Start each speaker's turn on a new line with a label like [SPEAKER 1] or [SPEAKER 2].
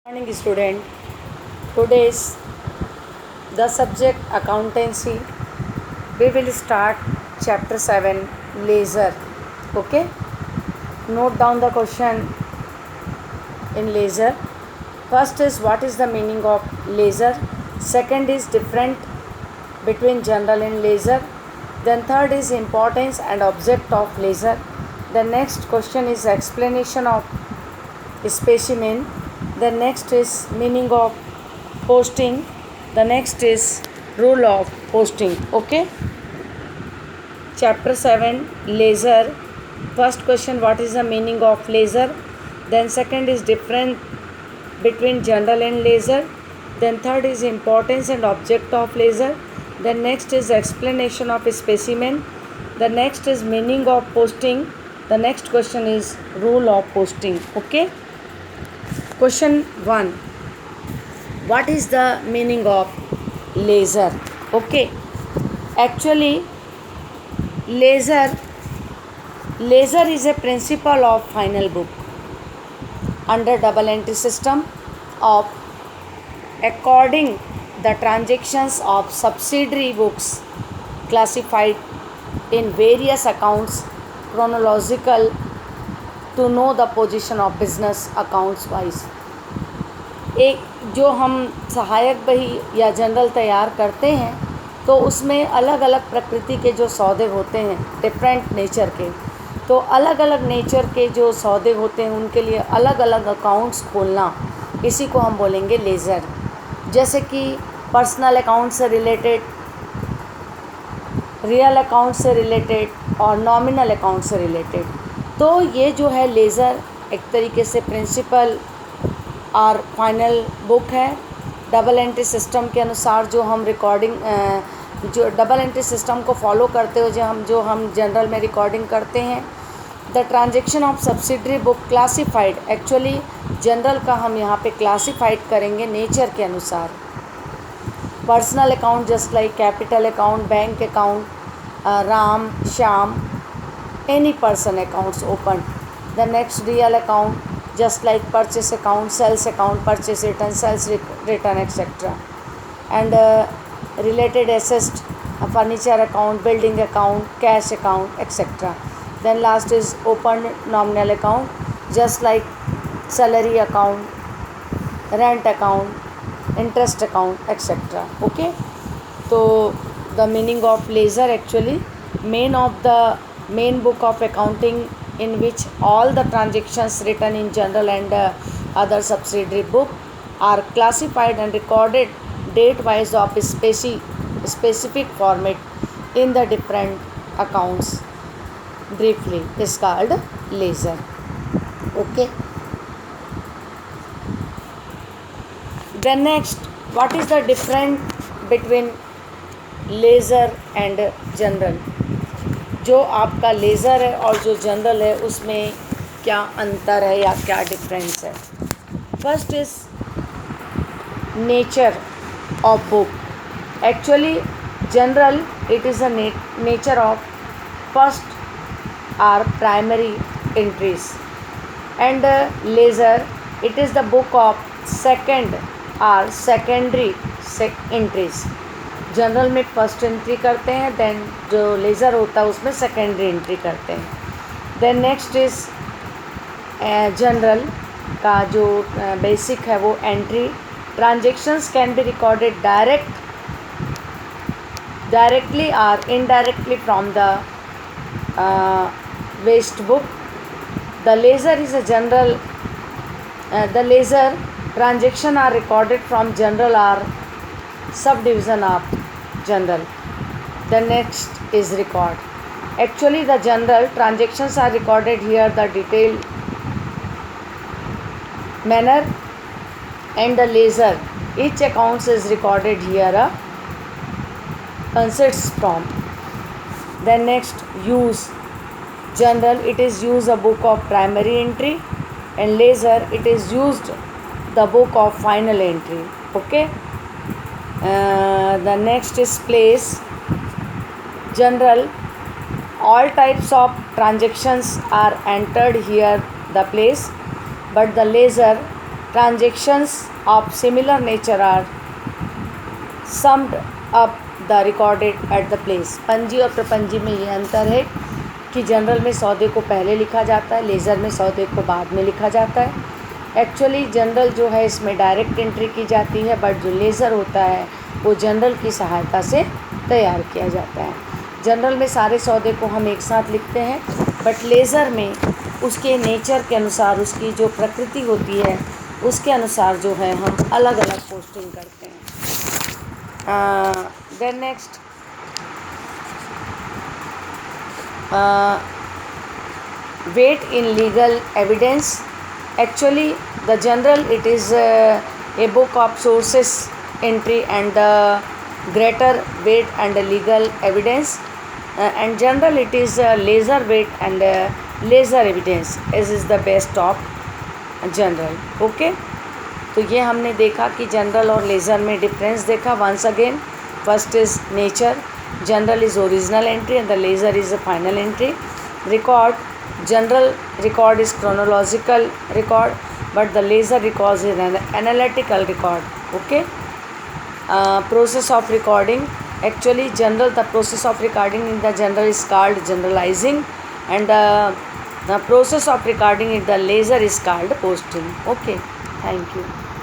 [SPEAKER 1] Morning student. Today's the subject accountancy. We will start chapter 7 laser. Okay, note down the question in laser. First is what is the meaning of laser. Second is different between general and laser. Then third is importance and object of laser. The next question is explanation of specimen. The next is meaning of posting. The next is rule of posting. Okay, chapter 7 laser. First question, what is the meaning of laser? Then second is different between general and laser. Then third is importance and object of laser. Then next is explanation of specimen. The next is meaning of posting. The next question is rule of posting. Okay, question 1, what is the meaning of laser? Okay, actually laser is a principle of final book under double entry system of according the transactions of subsidiary books classified in various accounts chronological to know the position of business accounts wise. एक जो हम सहायक बही या general तैयार करते हैं तो उसमें अलग अलग प्रकृति के जो सौदे होते हैं, डिफरेंट नेचर के, तो अलग अलग नेचर के जो सौदे होते हैं उनके लिए अलग अलग अकाउंट्स खोलना, इसी को हम बोलेंगे लेज़र. जैसे कि पर्सनल अकाउंट से रिलेटेड, रियल अकाउंट से रिलेटेड और नॉमिनल अकाउंट से रिलेटेड. तो ये जो है लेज़र एक तरीके से प्रिंसिपल और फाइनल बुक है. डबल एंट्री सिस्टम के अनुसार जो हम रिकॉर्डिंग, जो डबल एंट्री सिस्टम को फॉलो करते हुए जो हम जनरल में रिकॉर्डिंग करते हैं. The transaction of subsidiary book classified, actually general का हम यहाँ पे क्लासिफाइड करेंगे नेचर के अनुसार. Personal account just like capital account, bank account, Ram Shyam, any person accounts open. The next real account just like purchase account, sales account, purchase return, sales return, etc. And related assets, furniture account, building account, cash account, etc. Then last is open nominal account just like salary account, rent account, interest account, etc. Okay, so the meaning of laser, actually main book of accounting in which all the transactions written in general and other subsidiary book are classified and recorded date wise of specific format in the different accounts. Briefly is called laser. Okay, then next, what is the difference between laser and general? जो आपका laser है और जो general है उसमें क्या अंतर है या क्या डिफरेंस है. First is nature of book. Actually journal it is a nature of first or primary entries and ledger it is the book of second or secondary entries. Journal में फर्स्ट एंट्री करते हैं, then जो laser होता है उसमें secondary entry करते हैं. Then next is general का जो बेसिक है वो entry. Transactions can be recorded directly और indirectly from the waste book. The ledger is a journal, the ledger transaction are recorded from journal or subdivision of general. The next is record. Actually the general transactions are recorded here the detailed manner, and the laser each accounts is recorded here a consists from. Then next, use. General it is use a book of primary entry, and laser it is used the book of final entry. Okay, the next is place. General all types of transactions are entered here the place, but the laser Transactions of similar nature are summed up the recorded at the place. पंजी और प्रपंजी में ये अंतर है कि general में सौदे को पहले लिखा जाता है, लेज़र में सौदे को बाद में लिखा जाता है। एक्चुअली जनरल जो है इसमें डायरेक्ट एंट्री की जाती है, बट जो लेज़र होता है वो जनरल की सहायता से तैयार किया जाता है। जनरल में सारे सौदे को हम एक साथ लिखते हैं, बट लेज़र में उसके नेचर के अनुसार, उसकी जो प्रकृति होती है उसके अनुसार जो है हम अलग अलग पोस्टिंग करते हैं। Then next weight in legal evidence. Actually the general it is a book of sources entry and the greater weight and legal evidence, and general it is laser weight and laser evidence as is the best of general. Okay, तो ये हमने देखा कि general और laser में difference देखा. Once again, first is nature. Journal is original entry and the ledger is a final entry. Record, general record is chronological record, but the laser record is an analytical record. Okay. Process of recording. Actually general, the process of recording in the general is called generalizing, and the process of recording in the laser is called posting. Okay, thank you.